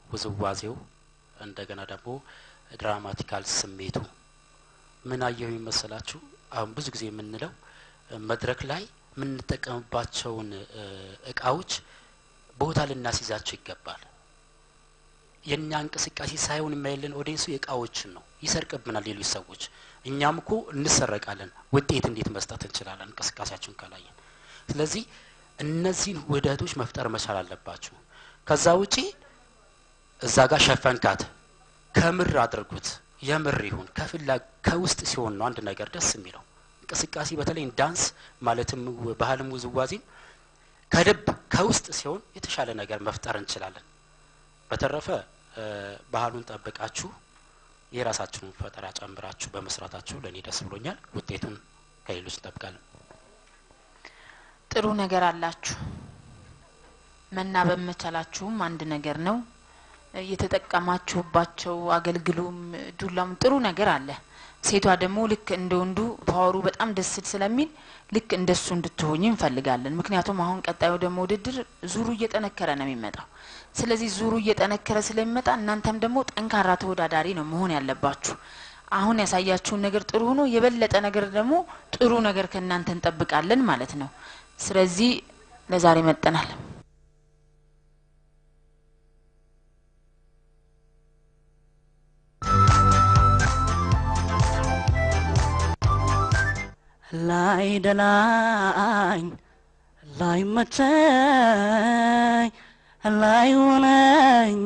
ውዝዋዜው እንደገና ደግሞ ድራማቲካል ስሜቱ ምን አየው ይመስላችሁ አሁን ብዙ ጊዜ የምንለው መድረክ ላይ ምን ተጠቀምባቸውን እቃዎች ቦታ ልናስይዛቸው ይገባል የኛ እንቅስቃሴ ሳይሆን የማይልን ኦዲየንሱ የቃዎችን ነው ይሰርቅብናል ሌሎች ሰዎች እኛም እኮ እንሰረቃለን ውጤት እንዴት መስጠት እንችላለን እንቅስቃሴያችን ካላየን ስለዚህ እነዚህን ውህደቶች መፍጠር መቻል አለባችሁ ከዛ ውጪ እዛ ጋር ሸፈንካት ከምር አድርጉት የምር ይሁን ከውስጥ ሲሆን ነው አንድ ነገር ደስ የሚለው እንቅስቃሴ በተለይ ዳንስ ማለትም ባህልም ውዝዋዜ ከልብ ከውስጥ ሲሆን የተሻለ ነገር መፍጠር እንችላለን በተረፈ ባህሉን ጠብቃችሁ የራሳችሁን ፈጠራ ጨምራችሁ በመስራታችሁ ለኔ ደስ ብሎኛል ውጤቱን ከሌሎች እንጠብቃለን ጥሩ ነገር አላችሁ መናበብ መቻላችሁም አንድ ነገር ነው የተጠቀማችሁባቸው አገልግሎም ዱላም ጥሩ ነገር አለ ሴቷ ደግሞ ልክ እንደወንዱ ፓወሩ በጣም ደስ ስለሚል ልክ እንደሱ እንድትሆኝ እንፈልጋለን ምክንያቱም አሁን ቀጣዩ ደግሞ ውድድር ዙሩ እየጠነከረ ነው የሚመጣው ስለዚህ ዙሩ እየጠነከረ ስለሚመጣ እናንተም ደግሞ ጠንካራ ተወዳዳሪ ነው መሆን ያለባችሁ አሁን ያሳያችሁን ነገር ጥሩ ሆኖ የበለጠ ነገር ደግሞ ጥሩ ነገር ከእናንተ እንጠብቃለን ማለት ነው ስለዚህ ለዛሬ መጠናል ላይ ደላኝ ላይ መቸኝ ላይ ሆነኝ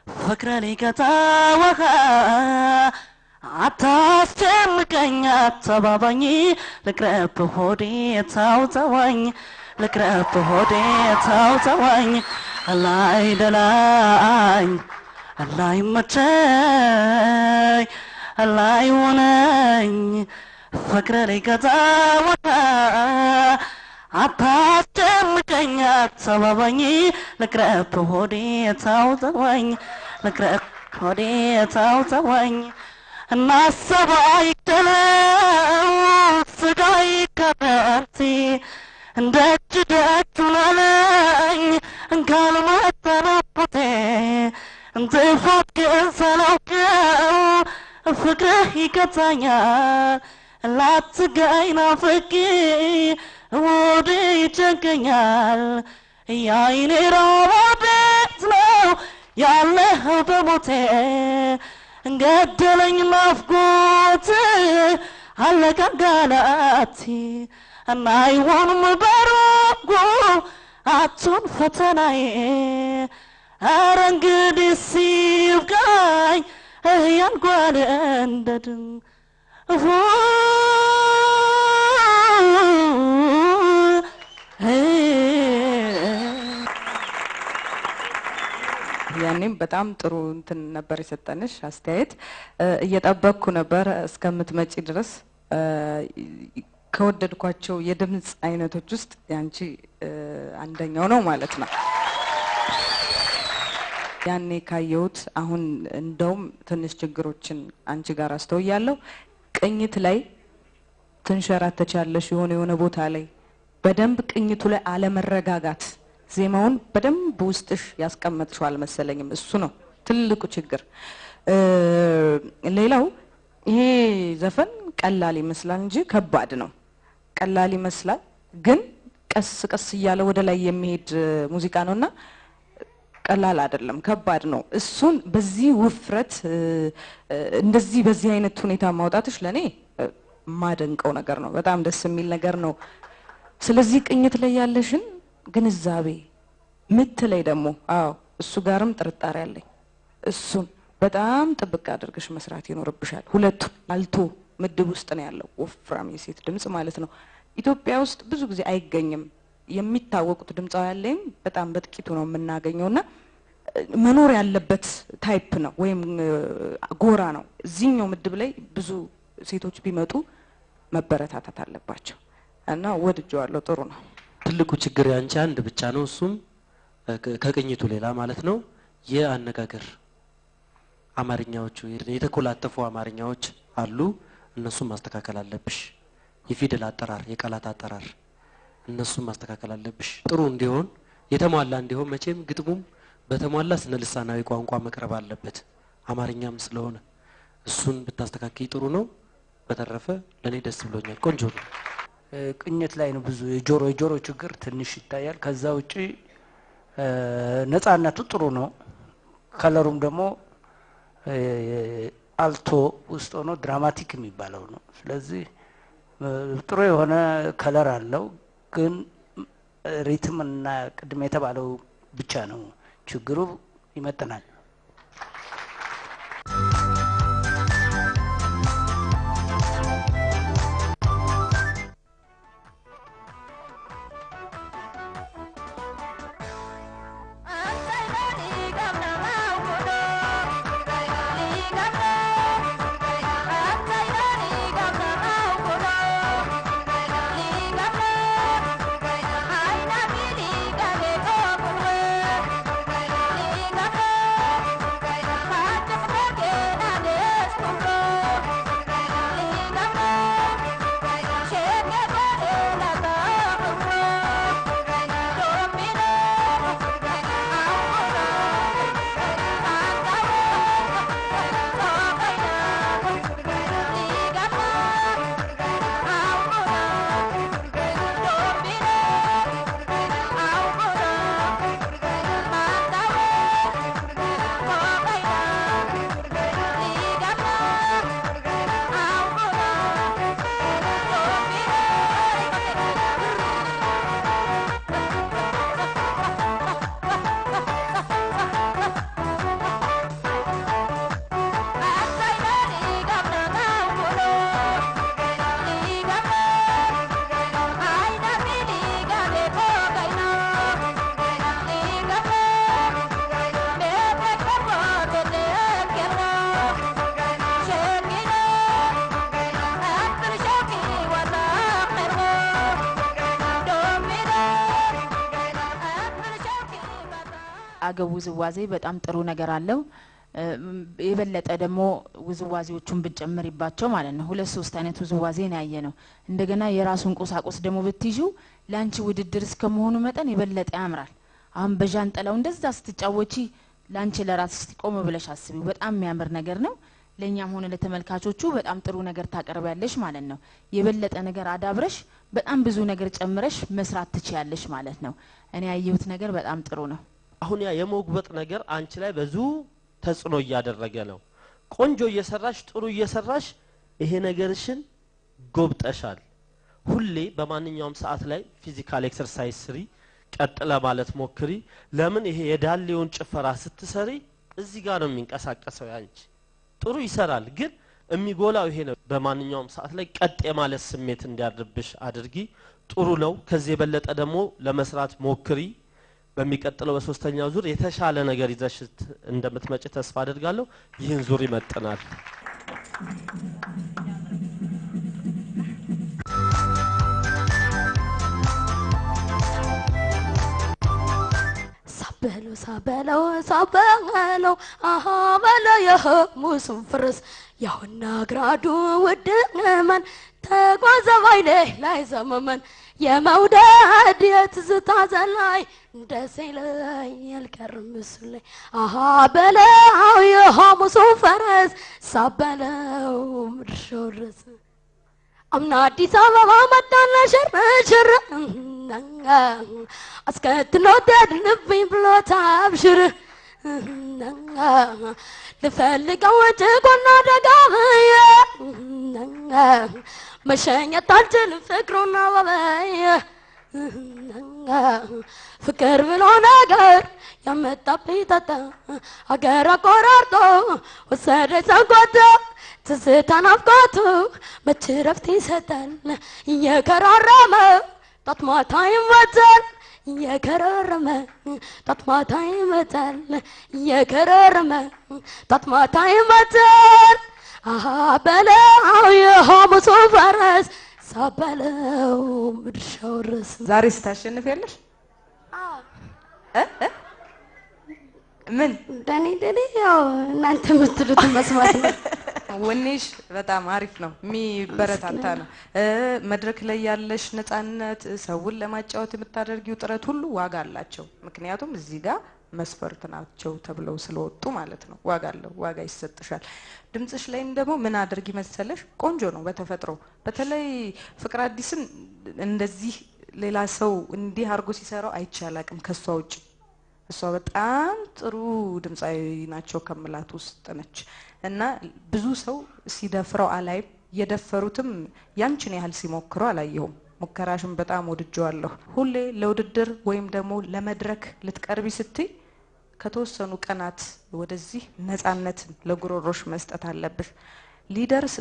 ፍቅረ ሊከታወኻ አታስጨንቀኝ አትባባኝ ልቅረብ ሆዴ ታውተወኝ ልቅረብ ሆዴ ታውተወኝ ላይ ደላኝ ላይ መቸኝ ላይ ሆነኝ ፍቅረ ሊከታወኻ አታስጨንቀኝ አትባባኝ ልቅረብ ሆዴ ታውተወኝ ልቅረብ ሆዴ ታውተወኝ እናሰባይ ተለው ስጋይ ከበርቲ እንደጅ ደጁናለኝ እንካልመተነቦቴ እንጥፎት ግንሰላውቀው ፍቅርህ ይከታኛል ላትገኝ ናፍቄ ወዴ ይጨንቀኛል ያይኔ ሮቦት ነው ያለኸው በሞቴ እንገደለኝ ናፍቆት አለጋጋላቲ እናይሆንም በሩቁ አቱን ፈተናዬ ኧረ እንግዲህ ሲብቃኝ ያንጓል እንደድን በጣም ጥሩ እንትን ነበር የሰጠንሽ አስተያየት እየጠበቅኩ ነበር እስከምትመጪ ድረስ ከወደድኳቸው የድምጽ አይነቶች ውስጥ ያንቺ አንደኛው ነው ማለት ነው ያኔ ካየሁት አሁን እንደውም ትንሽ ችግሮችን አንቺ ጋር አስተውያለሁ ቅኝት ላይ ትንሸራተቻለሽ የሆነ ቦታ ላይ በደንብ ቅኝቱ ላይ አለመረጋጋት ዜማውን በደንብ ውስጥሽ ያስቀመጥሽው አልመሰለኝም እሱ ነው ትልቁ ችግር ሌላው ይሄ ዘፈን ቀላል ይመስላል እንጂ ከባድ ነው ቀላል ይመስላል ግን ቀስ ቀስ እያለ ወደ ላይ የሚሄድ ሙዚቃ ነውና ቀላል አይደለም ከባድ ነው እሱን በዚህ ውፍረት እንደዚህ በዚህ አይነት ሁኔታ ማውጣትሽ ለኔ ማደንቀው ነገር ነው በጣም ደስ የሚል ነገር ነው ስለዚህ ቅኝት ላይ ያለሽን ግንዛቤ ምትለይ ደግሞ እሱ ጋርም ጥርጣሬ አለኝ እሱን በጣም ጥብቅ አድርገሽ መስራት ይኖርብሻል ሁለቱ አልቶ ምድብ ውስጥ ነው ያለው ወፍራም የሴት ድምጽ ማለት ነው ኢትዮጵያ ውስጥ ብዙ ጊዜ አይገኝም የሚታወቁት ድምጻው ያለኝ በጣም በጥቂቱ ነው የምናገኘውና መኖር ያለበት ታይፕ ነው ወይም ጎራ ነው እዚህኛው ምድብ ላይ ብዙ ሴቶች ቢመጡ መበረታታት አለባቸው እና ወድጄዋለሁ ጥሩ ነው ትልቁ ችግር ያንቺ አንድ ብቻ ነው እሱም ከቅኝቱ ሌላ ማለት ነው የአነጋገር አማርኛዎቹ የተኮላተፉ አማርኛዎች አሉ እነሱን ማስተካከል አለብሽ የፊደል አጠራር የቃላት አጠራር እነሱን ማስተካከል አለብሽ ጥሩ እንዲሆን የተሟላ እንዲሆን መቼም ግጥሙም በተሟላ ስነ ልሳናዊ ቋንቋ መቅረብ አለበት አማርኛም ስለሆነ እሱን ብታስተካክይ ጥሩ ነው በተረፈ ለኔ ደስ ብሎኛል ቆንጆ ነው ቅኝት ላይ ነው ብዙ የጆሮ ችግር ትንሽ ይታያል ከዛ ውጪ ነፃነቱ ጥሩ ነው ከለሩም ደግሞ አልቶ ውስጥ ሆኖ ድራማቲክ የሚባለው ነው ስለዚህ ጥሩ የሆነ ከለር አለው ግን ሪትም እና ቅድም የተባለው ብቻ ነው ችግሩ ይመጣናል አገው ውዝዋዜ በጣም ጥሩ ነገር አለው የበለጠ ደግሞ ውዝዋዜዎቹን ብጨምሪባቸው ማለት ነው ሁለት ሶስት አይነት ውዝዋዜ ነው ያየነው እንደገና የራሱን ቁሳቁስ ደግሞ ብትይዙ ላንቺ ውድድር እስከመሆኑ መጠን የበለጠ ያምራል አሁን በጃንጠላው እንደዛ ስትጫወቺ ላንቺ ለራስሽ ቆም ብለሽ አስቢው በጣም የሚያምር ነገር ነው ለኛም ሆነ ለተመልካቾቹ በጣም ጥሩ ነገር ታቀርባለሽ ማለት ነው የበለጠ ነገር አዳብረሽ በጣም ብዙ ነገር ጨምረሽ መስራት ትችያለሽ ማለት ነው እኔ ያየሁት ነገር በጣም ጥሩ ነው አሁን ያ የሞግበጥ ነገር አንቺ ላይ ብዙ ተጽኖ ያደረገ ነው ቆንጆ እየሰራሽ ጥሩ እየሰራሽ ይሄ ነገርሽን ጎብጠሻል ሁሌ በማንኛውም ሰዓት ላይ ፊዚካል ኤክሰርሳይዝ ስሪ ቀጥለ ማለት ሞክሪ ለምን ይሄ የዳሌውን ጭፈራ ስትሰሪ እዚህ ጋር ነው የሚንቀሳቀሰው ያንቺ ጥሩ ይሰራል ግን የሚጎላው ይሄ ነው በማንኛውም ሰዓት ላይ ቀጥ የማለት ስሜት እንዲያድርብሽ አድርጊ ጥሩ ነው ከዚህ የበለጠ ደግሞ ለመስራት ሞክሪ በሚቀጥለው በሶስተኛው ዙር የተሻለ ነገር ይዘሽ እንደምትመጪ ተስፋ አደርጋለሁ ይህን ዙር ይመጥናል ሳበለው አሃ በለው ሙሱን ፍርስ ያውና ግራዱ ወደመን ተጓዘ ባይኔ ላይ ዘመመን የመውደድ የትዝታ ዘላይ ደስ ይለኝ ያልቀርም ምስል አሃ በለው የሙሱን ፍርስ ሳበለው ምድርሻው ድረስ አምና አዲስ አበባ መጣና ሽር አስከትሎ ተድንብኝ ብሎ ታብሽር ልፈልገው ጭቆና ደጋብዬ መሸኘት አልችልም ፍቅሩና ባበየ ፍቅር ብሎ ነገር ያመጣብኝ ጣጣ አገር አቆራርጦ ወሰደኝ ሰንኮቶ ትዝታ ናፍቆቱ መች ረፍት ይሰጣል እየከራረመ ጧት ማታ ይመታል እየከረረመ ጧት ማታ ይመታል እየከረረመ ጧት ማታ ይመታል አሃ በለው የሐሙሱ ፈረስ ሳበለው ምድርሻው ድረስ ዛሬ ስታሸንፍ ያለሽ ምን ደኔ ያው እናንተ የምትሉት መስማት ነው ወኔሽ በጣም አሪፍ ነው የሚበረታታ ነው መድረክ ላይ ያለሽ ነፃነት ሰውን ለማጫወት የምታደርጊው ጥረት ሁሉ ዋጋ አላቸው ምክንያቱም እዚህ ጋር መስፈርት ናቸው ተብለው ስለወጡ ማለት ነው ዋጋ አለው ዋጋ ይሰጥሻል ድምጽሽ ላይ ደግሞ ምን አድርጊ መሰለሽ ቆንጆ ነው በተፈጥሮ በተለይ ፍቅር አዲስን እንደዚህ ሌላ ሰው እንዲህ አርጎ ሲሰራው አይቻላቅም ከሷ ውጭ እሷ በጣም ጥሩ ድምጻዊ ናቸው ከመላት ውስጥ ነች እና ብዙ ሰው ሲደፍረው አላይ የደፈሩትም ያንቺን ያህል ሲሞክሩ አላየሁም ሙከራሽን በጣም ወድጄዋለሁ ሁሌ ለውድድር ወይም ደግሞ ለመድረክ ልትቀርቢ ስትይ ከተወሰኑ ቀናት ወደዚህ ነፃነት ለጉሮሮሽ መስጠት አለብሽ ሊደርስ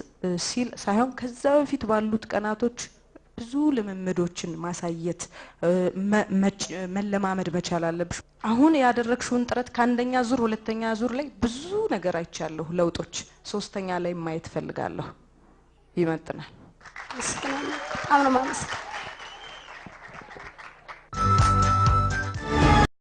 ሲል ሳይሆን ከዛ በፊት ባሉት ቀናቶች ብዙ ልምምዶችን ማሳየት መለማመድ መቻል አለብሽ አሁን ያደረግሽውን ጥረት ከአንደኛ ዙር ሁለተኛ ዙር ላይ ብዙ ነገር አይቻለሁ ለውጦች ሶስተኛ ላይ ማየት ፈልጋለሁ ይመጥናል አምና ማመስገን